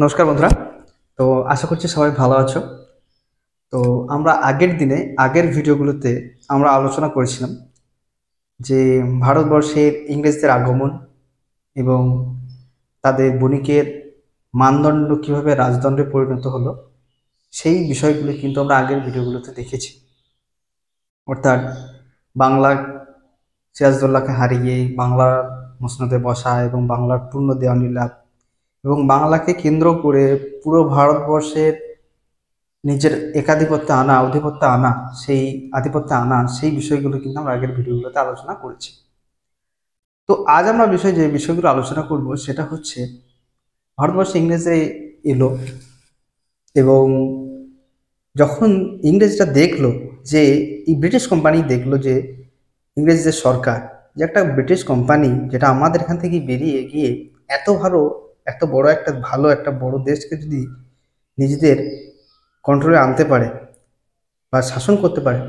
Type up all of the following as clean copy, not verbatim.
নমস্কার বন্ধুরা। তো আশা করছি সবাই ভালো আছো। তো আমরা আগের ভিডিওগুলোতে আমরা আলোচনা করেছিলাম যে ভারতবর্ষের ইংরেজদের আগমন এবং তাদের বণিকের মানদণ্ড কিভাবে রাজদণ্ডে পরিণত হলো, সেই বিষয়গুলো কিন্তু আমরা আগের ভিডিওগুলোতে দেখেছি। অর্থাৎ বাংলা সিরাজদৌল্লাকে হারিয়ে বাংলার মসনদে বসা এবং বাংলার পূর্ণ দেওয়ানি লাভ এবং বাংলাকে কেন্দ্র করে পুরো ভারতবর্ষের নিজের একাধিপত্য আনা, আধিপত্য আনা, সেই আধিপত্য আনা, সেই বিষয়গুলো কিন্তু আমরা আগের ভিডিওগুলোতে আলোচনা করেছি। তো আজ আমরা যে বিষয়গুলো আলোচনা করব সেটা হচ্ছে ভারতবর্ষে ইংরেজরা এলো এবং যখন ইংরেজরা দেখলো যে এই ব্রিটিশ কোম্পানি দেখলো যে ইংরেজদের সরকার যে একটা ব্রিটিশ কোম্পানি যেটা আমাদের এখান থেকে বেরিয়ে গিয়ে এত ভালো একটা বড় দেশকে যদি নিজেদের কন্ট্রোলে আনতে পারে বা শাসন করতে পারে,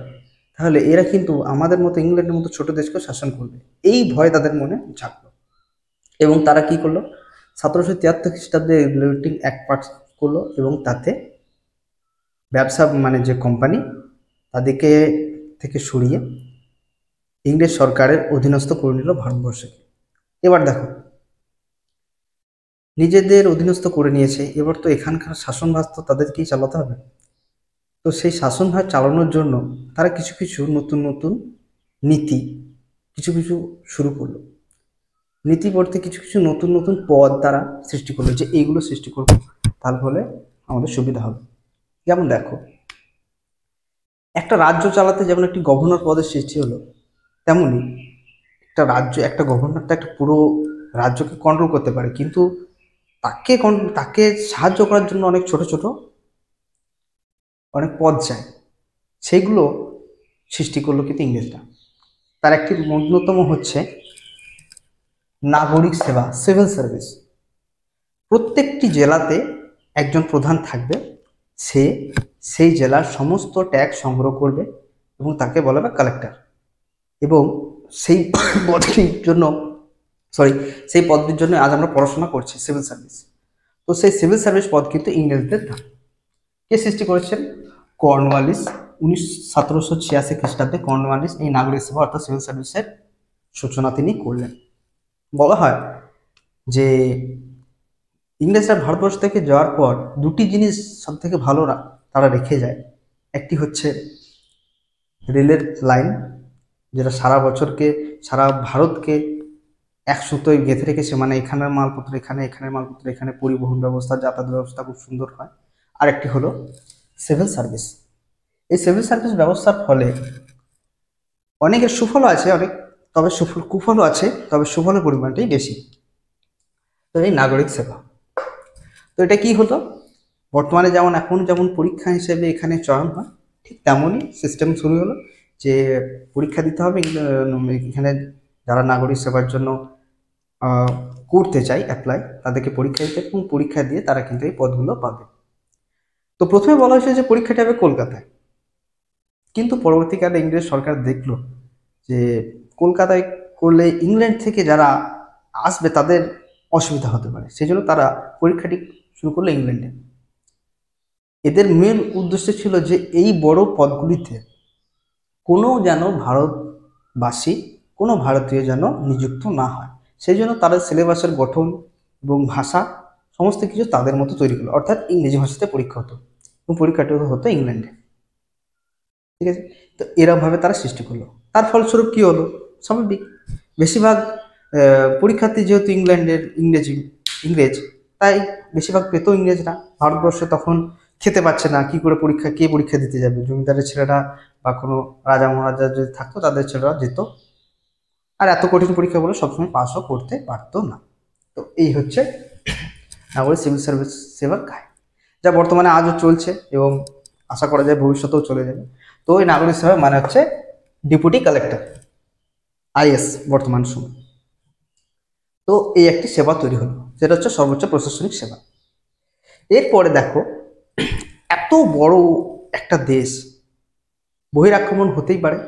তাহলে এরা কিন্তু আমাদের মতো ইংল্যান্ডের মতো ছোট দেশকেও শাসন করবে। এই ভয় তাদের মনে জাগলো এবং তারা কি করলো, 1773 খ্রিস্টাব্দে রেগুলেটিং অ্যাক্ট পাস করলো এবং তাতে ব্যবসা মানে যে কোম্পানি তাদেরকে থেকে সরিয়ে ইংরেজ সরকারের অধীনস্থ করে নিল ভারতবর্ষকে। এবার দেখো, নিজেদের অধীনস্থ করে নিয়েছে, এবার তো এখানকার শাসনভার তো তাদেরকেই চালাতে হবে। তো সেই শাসনভার চালানোর জন্য তারা কিছু কিছু নতুন নতুন নীতি কিছু কিছু শুরু করলো। নীতি বলতে কিছু কিছু নতুন নতুন পদ তারা সৃষ্টি করলো, যে এইগুলো সৃষ্টি করবো তার ফলে আমাদের সুবিধা হবে। যেমন দেখো, একটা রাজ্য চালাতে যেমন একটি গভর্নর পদের সৃষ্টি হলো, তেমনি একটা গভর্নর তো একটা পুরো রাজ্যকে কন্ট্রোল করতে পারে, কিন্তু তাকে সাহায্য করার জন্য অনেক ছোট ছোট অনেক পদ চায়, সেগুলো সৃষ্টি করলো কিন্তু ইংরেজরা। তার একটি অন্যতম হচ্ছে নাগরিক সেবা, সিভিল সার্ভিস। প্রত্যেকটি জেলাতে একজন প্রধান থাকবে, সে সেই জেলার সমস্ত ট্যাক্স সংগ্রহ করবে এবং তাকে বলা হবে কালেক্টর। এবং সেই পদটির জন্য সেই পদটির জন্য আজ আমরা পড়াশোনা করছি, সিভিল সার্ভিস। তো সেই সিভিল সার্ভিস পদ কিন্তু ইংরেজদের দাম। কে সৃষ্টি করেছেন? কর্নওয়ালিস। 1786 খ্রিস্টাব্দে কর্নওয়ালিস এই নাগরিক সেবা অর্থাৎ সিভিল সার্ভিসের সূচনা তিনি করলেন। বলা হয় যে ইংরেজরা ভারতবর্ষ থেকে যাওয়ার পর দুটি জিনিস সব থেকে ভালো তারা রেখে যায়। একটি হচ্ছে রেলের লাইন, যেটা সারা ভারতকে এক সুতোয় গেঁথে রেখেছে, মানে এখানের মালপত্র এখানে, এখানের মালপত্র এখানে, পরিবহন ব্যবস্থা, যাতায়াত ব্যবস্থা খুব সুন্দর হয়। আর একটি হলো সিভিল সার্ভিস। এই সিভিল সার্ভিস ব্যবস্থার ফলে অনেকের সুফলও আছে, তবে কুফলও আছে, তবে সুফলের পরিমাণটাই বেশি। তো এই নাগরিক সেবা, তো এটা কি হতো, বর্তমানে এখন যেমন পরীক্ষা হিসেবে এখানে চয়ন হয়, ঠিক তেমনই সিস্টেম শুরু হলো যে পরীক্ষা দিতে হবে। এখানে যারা নাগরিক সেবার জন্য করতে চাই অ্যাপ্লাই, তাদেরকে পরীক্ষা দিতে এবং পরীক্ষা দিয়ে তারা কিন্তু এই পদগুলো পাবে। তো প্রথমে বলা হয়েছে যে পরীক্ষাটা হবে কলকাতায়, কিন্তু পরবর্তীকালে ইংরেজ সরকার দেখলো যে কলকাতায় করলে ইংল্যান্ড থেকে যারা আসবে তাদের অসুবিধা হতে পারে, সেই জন্য তারা পরীক্ষাটি শুরু করলো ইংল্যান্ডে। এদের মেন উদ্দেশ্য ছিল যে এই বড় পদগুলিতে কোনো ভারতীয় যেন নিযুক্ত না হয়, সেই জন্য তারা সিলেবাসের গঠন এবং ভাষা সমস্ত কিছু তাদের মতো তৈরি করলো, অর্থাৎ ইংরেজি ভাষাতে পরীক্ষা হতো এবং পরীক্ষাটি হতো ইংল্যান্ডে। ঠিক আছে, তো এরকমভাবে তারা সৃষ্টি করলো। তার ফলস্বরূপ কি হলো, স্বাভাবিক বেশিরভাগ পরীক্ষার্থী যেহেতু ইংরেজ, তাই বেশিরভাগ পেত ইংরেজরা। ভারতবর্ষে তখন খেতে পাচ্ছে না, কে পরীক্ষা দিতে যাবে? জমিদারের ছেলেরা বা কোনো রাজা মহারাজা যদি থাকতো তাদের ছেলেরা যেত, আর এত কঠিন পরীক্ষা বলে সবসময় পাসও করতে পারতো না। তো এই হচ্ছে নাগরিক সিভিল সার্ভিস সেবার কাজ, যা বর্তমানে আজও চলছে এবং আশা করা যায় ভবিষ্যতেও চলে যাবে। তো এই নাগরিক সেবা মানে হচ্ছে ডেপুটি কালেক্টর, আইএস বর্তমান সময়। তো এই একটি সেবা তৈরি হলো, যেটা হচ্ছে সর্বোচ্চ প্রশাসনিক সেবা। এরপরে দেখো, এত বড় একটা দেশ, বহিরাক্রমণ হতেই পারে।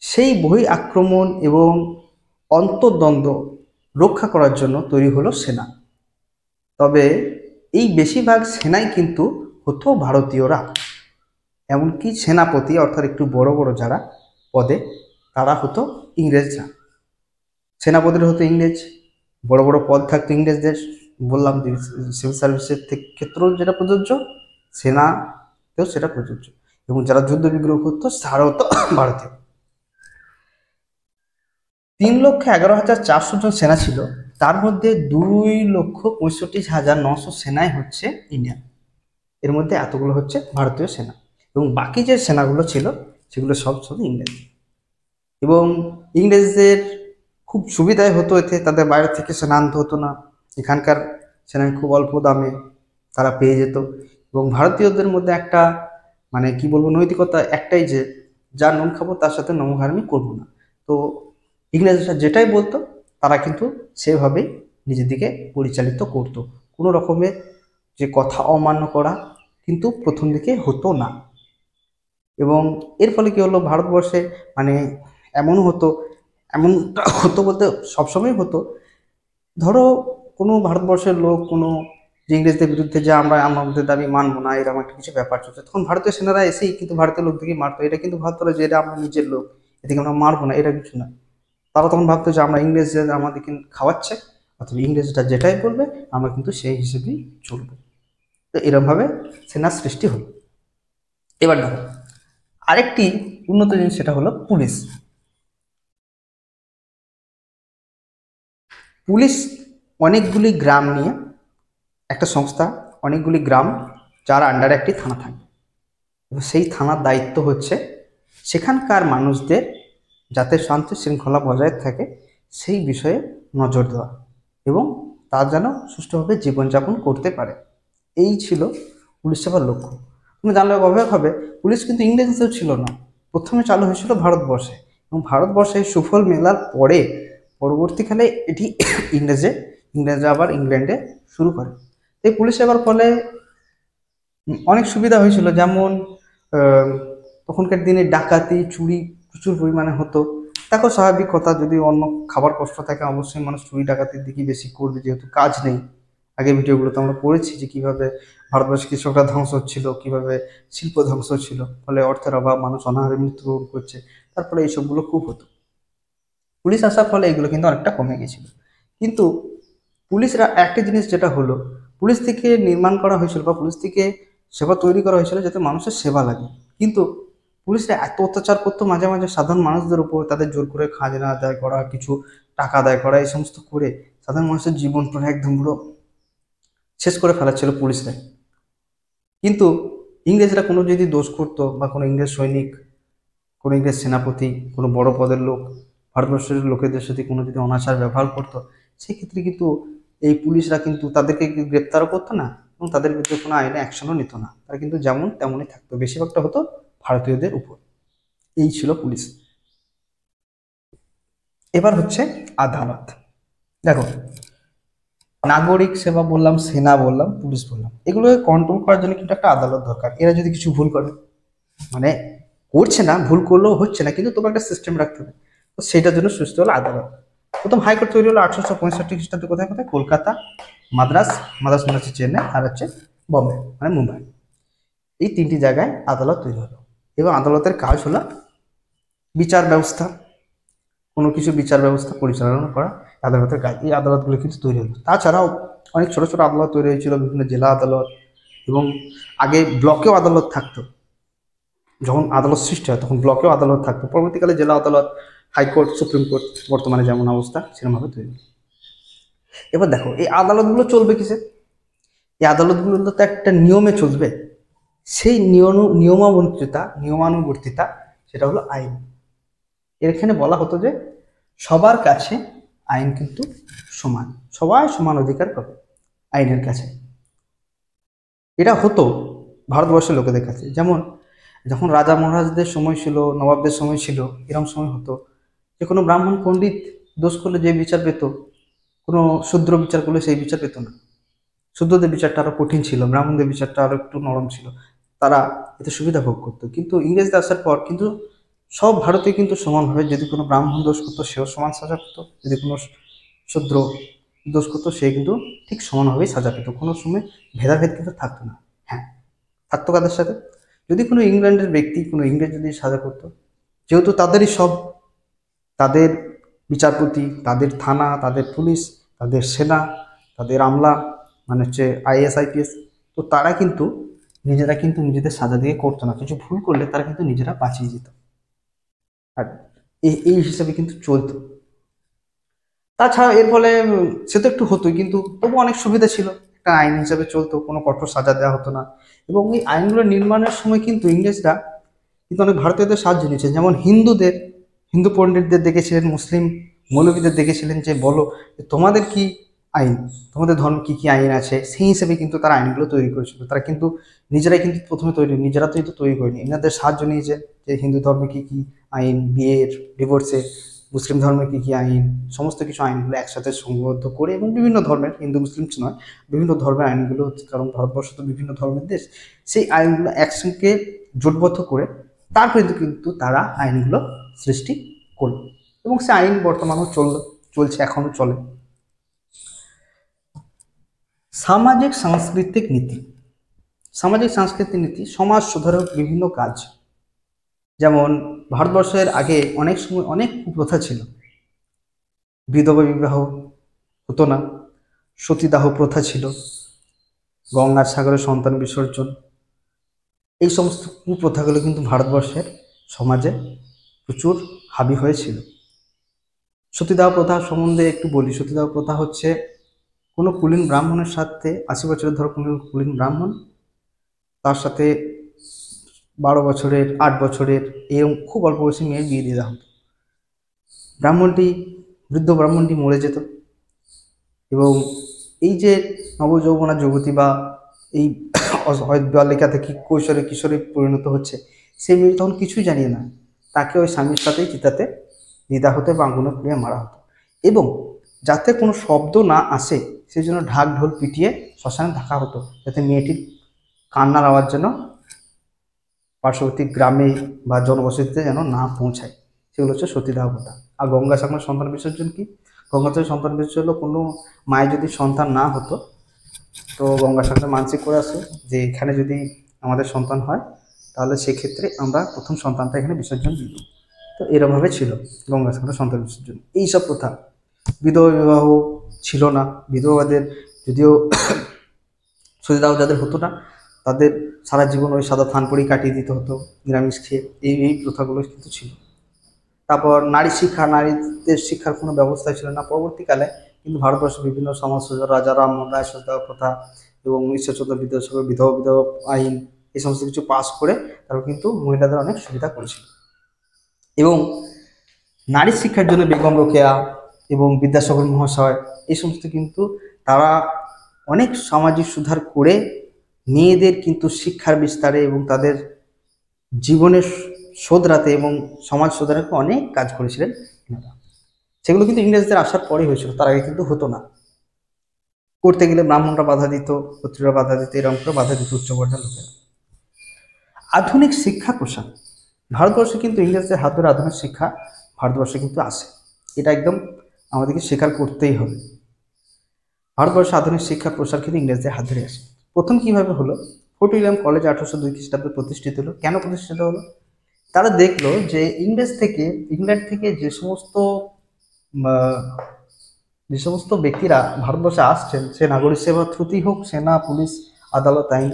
সেই বহি আক্রমণ এবং অন্তর্দ্বন্দ্ব রক্ষা করার জন্য তৈরি হলো সেনা। তবে এই বেশিরভাগ সেনাই কিন্তু হতো ভারতীয়রা, এমনকি সেনাপতি অর্থাৎ একটু বড় বড় যারা পদে তারা হতো ইংরেজরা। সেনাপতির হতো ইংরেজ, বড় বড় পদ থাকতো ইংরেজদের। বললাম সিভিল সার্ভিসের ক্ষেত্রেও যেটা প্রযোজ্য, সেনাতেও সেটা প্রযোজ্য, এবং যারা যুদ্ধ বিগ্রহ করতো তারা হতো ভারতীয়। 3,11,400 জন সেনা ছিল, তার মধ্যে 2,65,900 সেনাই হচ্ছে ইন্ডিয়ান। এর মধ্যে এতগুলো হচ্ছে ভারতীয় সেনা, এবং বাকি যে সেনাগুলো ছিল সেগুলো সব শুধু ইংরেজ। এবং ইংরেজদের খুব সুবিধাই হতো এতে, তাদের বাইরে থেকে সেনা আনতে হতো না, এখানকার সেনা খুব অল্প দামে তারা পেয়ে যেত। এবং ভারতীয়দের মধ্যে একটা মানে কি বলবো নৈতিকতা একটাই, যে যা নুন খাবো তার সাথে নমহারামি করবো না। তো ইংরেজরা যেটাই বলতো তারা কিন্তু সেভাবেই নিজের দিকে পরিচালিত করতো, কোনো রকমের যে কথা অমান্য করা কিন্তু প্রথম দিকে হতো না। এবং এর ফলে কি হলো, ভারতবর্ষে মানে এমনও হতো, এমনটা হতো বলতে সবসময় হতো, ধরো কোনো ভারতবর্ষের লোক কোনো যে ইংরেজদের বিরুদ্ধে যে আমরা আমাদের দাবি মানবো না, এরকম একটা কিছু ব্যাপার চলছে, তখন ভারতীয় সেনারা এসেই কিন্তু ভারতীয় লোকদেরকে মারতো। এটা কিন্তু ভাবতো যে এটা আমরা নিজের লোক, এদিকে আমরা মারবো না, এটা কিছু না। তারা তখন ভাবতো যে আমরা ইংরেজরা আমাদেরকে খাওয়াচ্ছে, অথবা ইংরেজরা যেটাই বলবে আমরা কিন্তু সেই হিসেবেই চলবো। তো এরকমভাবে সেনার সৃষ্টি হলো। এবার দেখো আরেকটি উন্নত জিনিস, সেটা হলো পুলিশ। পুলিশ অনেকগুলি গ্রাম নিয়ে একটা সংস্থা, অনেকগুলি গ্রাম যার আন্ডারে একটি থানা থাকে, এবং সেই থানার দায়িত্ব হচ্ছে সেখানকার মানুষদের যাতে শান্তি শৃঙ্খলা বজায় থাকে সেই বিষয়ে নজর দেওয়া, এবং তার যেন সুষ্ঠুভাবে জীবনযাপন করতে পারে। এই ছিল পুলিশ সেবার লক্ষ্য। তুমি জানলে অবাক হবে, পুলিশ কিন্তু ইংরেজিতেও ছিল না, প্রথমে চালু হয়েছিল ভারতবর্ষে, এবং ভারতবর্ষে সুফল মেলার পরে পরবর্তীকালে এটি ইংরেজরা আবার ইংল্যান্ডে শুরু করে। এই পুলিশ সেবার ফলে অনেক সুবিধা হয়েছিল, যেমন আহ, তখনকার দিনে ডাকাতি চুরি প্রচুর পরিমাণে হতো। দেখো স্বাভাবিক কথা, যদি অন্য খাবার কষ্ট থাকে অবশ্যই মানুষ চুরি ডাকাতির দিকে বেশি করবে, যেহেতু কাজ নেই। আগের ভিডিওগুলোতে আমরা পড়েছি যে কিভাবে ভারতবর্ষের কৃষকরা ধ্বংস হচ্ছিল, কিভাবে শিল্প ধ্বংস হচ্ছিল, ফলে অর্থের অভাব, মানুষ অনাহারে মৃত্যুবরণ করছে, তারপরে এইসবগুলো খুব হতো। পুলিশ আসার ফলে এগুলো কিন্তু অনেকটা কমে গেছিল। কিন্তু পুলিশরা একটা জিনিস যেটা হলো, পুলিশ থেকে নির্মাণ করা হয়েছিল বা পুলিশ থেকে সেবা তৈরি করা হয়েছিল যাতে মানুষের সেবা লাগে। কিন্তু পুলিশরা এত অত্যাচার করতো মাঝে মাঝে সাধারণ মানুষদের উপর, তাদের জোর করে খাজনা আদায় করা, কিছু টাকা আদায় করা, এই সমস্ত করে সাধারণ মানুষের জীবন পুরো একদম পুরো শেষ করে ফেলাচ্ছিল পুলিশরা। কিন্তু ইংরেজরা কোনো যদি দোষ করতো, বা কোনো ইংরেজ সৈনিক, কোনো ইংরেজ সেনাপতি, কোনো বড় পদের লোক ভারতবর্ষের লোকেদের সাথে কোনো যদি অনাচার ব্যবহার করতো, সেক্ষেত্রে কিন্তু এই পুলিশরা কিন্তু তাদেরকে গ্রেপ্তারও করতো না, এবং তাদের বিরুদ্ধে কোনো আইনে অ্যাকশনও নিত না। তারা কিন্তু যেমন তেমনই থাকতো, বেশিরভাগটা হতো ভারতীয়দের উপর। এই ছিল পুলিশ। এবার হচ্ছে আদালত। দেখো নাগরিক সেবা বললাম, সেনা বললাম, পুলিশ বললাম, এগুলোকে কন্ট্রোল করার জন্য কিন্তু একটা আদালত দরকার। এরা যদি কিছু ভুল করে, মানে করছে না, ভুল করলেও হচ্ছে না, কিন্তু তোমার একটা সিস্টেম রাখতে হবে, তো সেটার জন্য সৃষ্টি হলো আদালত। প্রথম হাইকোর্ট তৈরি হলো 1865 খ্রিস্টাব্দে। কোথায় কোথায়? কলকাতা, মাদ্রাস, মাদ্রাস মানে হচ্ছে চেন্নাই, আর হচ্ছে বম্বে মানে মুম্বাই, এই তিনটি জায়গায় আদালত তৈরি হলো। এবং আদালতের কাজ হলো বিচার ব্যবস্থা, কোনো কিছু বিচার ব্যবস্থা পরিচালনা করা আদালতের কাজ। এই আদালতগুলো কিন্তু তৈরি হলো। তাছাড়াও অনেক ছোট ছোট আদালত তৈরি হয়েছিল, বিভিন্ন জেলা আদালত, এবং আগে ব্লকেও আদালত থাকতো। যখন আদালত সৃষ্টি হয় তখন ব্লকেও আদালত থাকতো, পরবর্তীকালে জেলা আদালত, হাইকোর্ট, সুপ্রিম কোর্ট, বর্তমানে যেমন অবস্থা সেরকমভাবে তৈরি। এবার দেখো এই আদালতগুলো চলবে কিসে? এই আদালতগুলো তো একটা নিয়মে চলবে। সেই নিয়মানুবর্তিতা সেটা হলো আইন। এখানে বলা হতো যে সবার কাছে আইন কিন্তু সমান, সবাই সমান অধিকার পাবে আইনের কাছে। এটা হতো ভারতবর্ষের লোকেদের কাছে। যেমন যখন রাজা মহারাজদের সময় ছিল, নবাবদের সময় ছিল, এরকম সময় হতো যে কোনো ব্রাহ্মণ পণ্ডিত দোষ করলে যে বিচার পেত, কোনো শূদ্র বিচার করলে সেই বিচার পেত না। শূদ্রদের বিচারটা আরো কঠিন ছিল, ব্রাহ্মণদের বিচারটা আরো একটু নরম ছিল, তারা এতে সুবিধা ভোগ করতো। কিন্তু ইংরেজদের আসার পর কিন্তু সব ভারতে কিন্তু সমানভাবে, যদি কোনো ব্রাহ্মণ দোষ করতো সেও সমান সাজা পেত, যদি কোনো শূদ্র দোষ করতো সে কিন্তু ঠিক সমানভাবেই সাজা পেত, কোনো সময় ভেদাভেদ কিন্তু থাকতো না। হ্যাঁ, থাকতো কাদের সাথে? যদি কোনো ইংল্যান্ডের ব্যক্তি, কোনো ইংরেজ যদি সাজা করতো, যেহেতু তাদেরই সব, তাদের বিচারপতি, তাদের থানা, তাদের পুলিশ, তাদের সেনা, তাদের আমলা, মানে হচ্ছে আইএস আইপিএস, তো তারা কিন্তু নিজেরা কিন্তু নিজেদের সাজা দিয়ে করতো না, কিছু ভুল করলে তারা কিন্তু নিজেরা বাঁচিয়ে যেত। আর এই হিসাবে কিন্তু চলতো। তাছাড়া এর ফলে সে তো একটু হতোই, কিন্তু তবু অনেক সুবিধা ছিল, একটা আইন হিসাবে চলতো, কোনো কঠোর সাজা দেওয়া হতো না। এবং এই আইনগুলো নির্মাণের সময় কিন্তু ইংরেজরা কিন্তু অনেক ভারতীয়দের সাহায্য নিয়েছে। যেমন হিন্দু পণ্ডিতদের দেখেছিলেন, মুসলিম মৌলবীদের দেখেছিলেন যে বলো যে তোমাদের কি আইন, তোমাদের ধর্মে কি কি আইন আছে, সেই হিসেবে কিন্তু তারা আইনগুলো তৈরি করেছিল। তারা কিন্তু নিজেরাই কিন্তু প্রথমে নিজেরা তো তৈরি করেনি, এনাদের সাহায্য নিয়েছে যে হিন্দু ধর্মে কি কি আইন, বিয়ের, ডিভোর্সের, মুসলিম ধর্মে কি কি আইন, সমস্ত কিছু আইনগুলো একসাথে সংবদ্ধ করে, এবং বিভিন্ন ধর্মের, হিন্দু মুসলিম নয়, বিভিন্ন ধর্মের আইনগুলো, কারণ ভারতবর্ষ তো বিভিন্ন ধর্মের দেশ, সেই আইনগুলো একসঙ্গে জোটবদ্ধ করে তারপরে কিন্তু তারা আইনগুলো সৃষ্টি করলো, এবং সে আইন বর্তমানেও চলছে, এখনো চলে। সামাজিক সাংস্কৃতিক নীতি। সামাজিক সাংস্কৃতিক নীতি সমাজ সুধারক বিভিন্ন কাজ। যেমন ভারতবর্ষের আগে অনেক সময় অনেক কুপ্রথা ছিল, বিধবা বিবাহ হতো না, সতীদাহ প্রথা ছিল, গঙ্গার সাগরে সন্তান বিসর্জন, এই সমস্ত কুপ্রথাগুলো কিন্তু ভারতবর্ষের সমাজে প্রচুর হাবি হয়েছিল। সতীদাহ প্রথা সম্বন্ধে একটু বলি। সতীদাহ প্রথা হচ্ছে কোনো কুলীন ব্রাহ্মণের সাথে ৮০ বছরের ধরো কোনো কুলীন ব্রাহ্মণ, তার সাথে ১২ বছরের, ৮ বছরের, এরকম খুব অল্প বয়সী মেয়ের বিয়ে দিয়ে দেওয়া হতো। বৃদ্ধ ব্রাহ্মণটি মরে যেত, এবং এই যে নবযৌবনা যুবতী বা এই বালিকা থেকে কৈশোরে কিশোরে পরিণত হচ্ছে, সেই মেয়ে তখন কিছুই জানিয়ে না, তাকে ওই স্বামীর সাথেই চিতাতে দিদা হতো বা আগুনে পুড়িয়ে মারা হতো। এবং যাতে কোনো শব্দ না আসে সেই জন্য ঢাক ঢোল পিটিয়ে শ্মশানে ঢাকা হতো, যাতে মেয়েটির কান্নার আওয়াজ যেন পার্শ্ববর্তী গ্রামে বা জনবসতিতে যেন না পৌঁছায়। সেগুলো হচ্ছে সতীদাহ প্রথা। আর গঙ্গা সাগরে সন্তান বিসর্জন কি? গঙ্গা সাগরে সন্তান বিসর্জন হলো কোনো মায়ের যদি সন্তান না হতো, তো গঙ্গা সাগরে মানসিক করে আসে যে এখানে যদি আমাদের সন্তান হয় তাহলে সেক্ষেত্রে আমরা প্রথম সন্তানটা এখানে বিসর্জন দিব। তো এরমভাবে ছিল গঙ্গা সাগরে সন্তান বিসর্জন। এইসব প্রথা। বিধবা বিবাহ ছিল না, বিধবাদের যদিও সতীদাহ যাদের হতো না তাদের সারা জীবন ওই সাদা থান পরেই কাটিয়ে দিতে হতো নিরামিষ খেয়ে, এই প্রথাগুলো কিন্তু ছিল। তারপর নারী শিক্ষা, নারীদের শিক্ষার কোনো ব্যবস্থা ছিল না। পরবর্তীকালে কিন্তু ভারতবর্ষের বিভিন্ন সমাজ রাজা রামমোহন রায় সতীদাহ প্রথা এবং ঈশ্বরচন্দ্র বিদ্যাসাগর বিধবা বিধবা আইন, এই সমস্ত কিছু পাস করে তারপর কিন্তু মহিলাদের অনেক সুবিধা করেছিল। এবং নারী শিক্ষার জন্য বেগম রোকেয়া এবং বিদ্যাসাগর মহাশয়, এই সমস্ত কিন্তু তারা অনেক সামাজিক সুধার করে মেয়েদের কিন্তু শিক্ষার বিস্তারে এবং তাদের জীবনের শোধরাতে এবং সমাজ শোধরাতে অনেক কাজ করেছিলেন এনারা। সেগুলো কিন্তু ইংরেজদের আসার পরেই হয়েছিল, তার আগে কিন্তু হতো না। করতে গেলে ব্রাহ্মণরা বাধা দিত, ক্ষত্রিয়রা বাধা দিত, এরকম করে বাধা দিত উচ্চবর্ণের লোকেরা। আধুনিক শিক্ষা প্রসার। ভারতবর্ষে কিন্তু ইংরেজদের হাত ধরে আধুনিক শিক্ষা ভারতবর্ষে কিন্তু আসে, এটা একদম আমাদেরকে স্বীকার করতেই হবে। ভারতবর্ষে আধুনিক শিক্ষা প্রসার কিন্তু ইংরেজদের হাত ধরে আসে। প্রথম কিভাবে হলো? ফোর্ট উইলিয়াম কলেজ 1802 খ্রিস্টাব্দে প্রতিষ্ঠিত হলো। কেন প্রতিষ্ঠিত হলো? তারা দেখলো যে ইংল্যান্ড থেকে যে সমস্ত ব্যক্তিরা ভারতবর্ষে আসছেন, সে নাগরিক সেবা থ্রুতেই হোক, সেনা, পুলিশ, আদালত, আইন,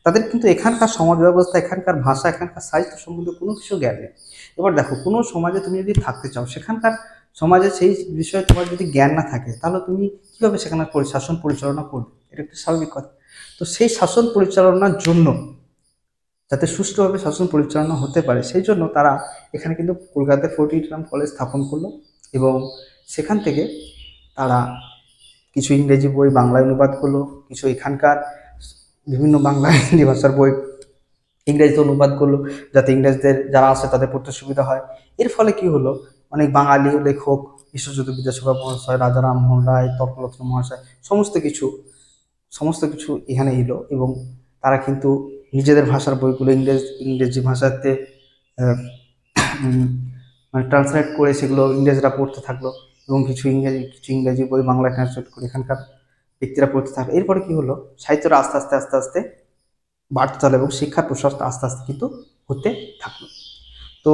তাদের কিন্তু এখানকার সমাজ ব্যবস্থা, এখানকার ভাষা, এখানকার সাহিত্য সম্বন্ধে কোনো কিছু জ্ঞান নেই। এবার দেখো, কোনো সমাজে তুমি যদি থাকতে চাও, সেখানকার সমাজে সেই বিষয়ে তোমার যদি জ্ঞান না থাকে, তাহলে তুমি কীভাবে সেখানে শাসন পরিচালনা করবে? এটা একটা স্বাভাবিক কথা। তো সেই শাসন পরিচালনার জন্য, যাতে সুষ্ঠুভাবে শাসন পরিচালনা হতে পারে, সেই জন্য তারা এখানে কিন্তু কলকাতায় ফোর্ট উইলিয়াম কলেজ স্থাপন করলো, এবং সেখান থেকে তারা কিছু ইংরেজি বই বাংলায় অনুবাদ করলো, কিছু এখানকার বিভিন্ন বাংলা হিন্দি ভাষার বই ইংরেজিতে অনুবাদ করলো, যাতে ইংরেজদের যারা আছে তাদের পড়তে সুবিধা হয়। এর ফলে কি হলো, অনেক বাঙালি লেখক, ঈশ্বরচন্দ্র বিদ্যাসাগর মহাশয়, রাজা রামমোহন রায়, তর্করত্ন মহাশয়, সমস্ত কিছু এখানে এলো, এবং তারা কিন্তু নিজেদের ভাষার বইগুলো ইংরেজি ভাষাতে মানে ট্রান্সলেট করে সেগুলো ইংরেজরা পড়তে থাকলো, এবং কিছু ইংরেজি বই বাংলা ট্রান্সলেট করে এখানকার ব্যক্তিরা পড়তে থাকে। এরপরে কি হলো, সাহিত্যটা আস্তে আস্তে বাড়তে থাকলো এবং শিক্ষার প্রসারটা আস্তে আস্তে কিন্তু হতে থাকলো। তো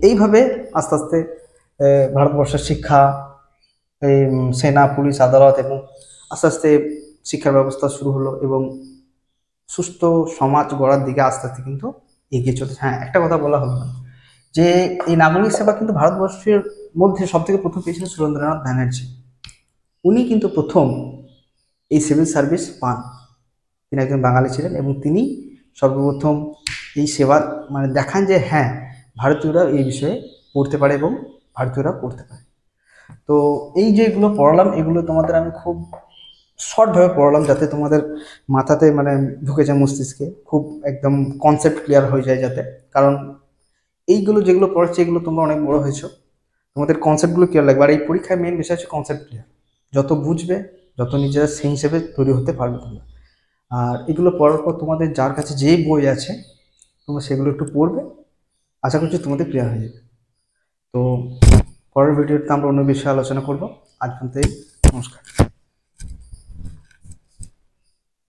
এইভাবে আস্তে আস্তে ভারতবর্ষের শিক্ষা, সেনা, পুলিশ, আদালত এবং আস্তে আস্তে শিক্ষার ব্যবস্থা শুরু হলো এবং সুস্থ সমাজ গড়ার দিকে আস্তে আস্তে কিন্তু এগিয়ে চলেছে। হ্যাঁ, একটা কথা বলা হলো না, যে এই নাগরিক সেবা কিন্তু ভারতবর্ষের মধ্যে সব থেকে প্রথম পেয়েছিলেন সুরেন্দ্রনাথ ব্যানার্জি। উনি কিন্তু প্রথম এই সিভিল সার্ভিস পান। তিনি একজন বাঙালি ছিলেন এবং তিনি সর্বপ্রথম এই সেবা মানে দেখান যে হ্যাঁ, ভারতীয়রা এই বিষয়ে পড়তে পারে এবং ভারতীয়রা পড়তে পারে। তো এই যে এগুলো পড়ালাম, এগুলো তোমাদের আমি খুব শর্টভাবে পড়ালাম, যাতে তোমাদের মাথাতে মানে ঢুকে যায়, মস্তিষ্কে খুব একদম কনসেপ্ট ক্লিয়ার হয়ে যায় যাতে। কারণ এইগুলো যেগুলো পড়াচ্ছি এগুলো তোমরা অনেক বড় হয়েছো, তোমাদের কনসেপ্টগুলো ক্লিয়ার লাগবে। আর এই পরীক্ষায় মেন বিষয় হচ্ছে কনসেপ্ট ক্লিয়ার। যত বুঝবে, যত নিজেরা সেই হিসেবে তৈরি হতে পারবে তোমরা। আর এগুলো পড়ার পর তোমাদের যার কাছে যেই বই আছে তোমরা সেগুলো একটু পড়বে, আশা করছি তোমাদের ক্লিয়ার হয়ে যাবে। তো পরের ভিডিওতে আমরা অন্য বিষয়ে আলোচনা করব। আজ পর্যন্তই, নমস্কার।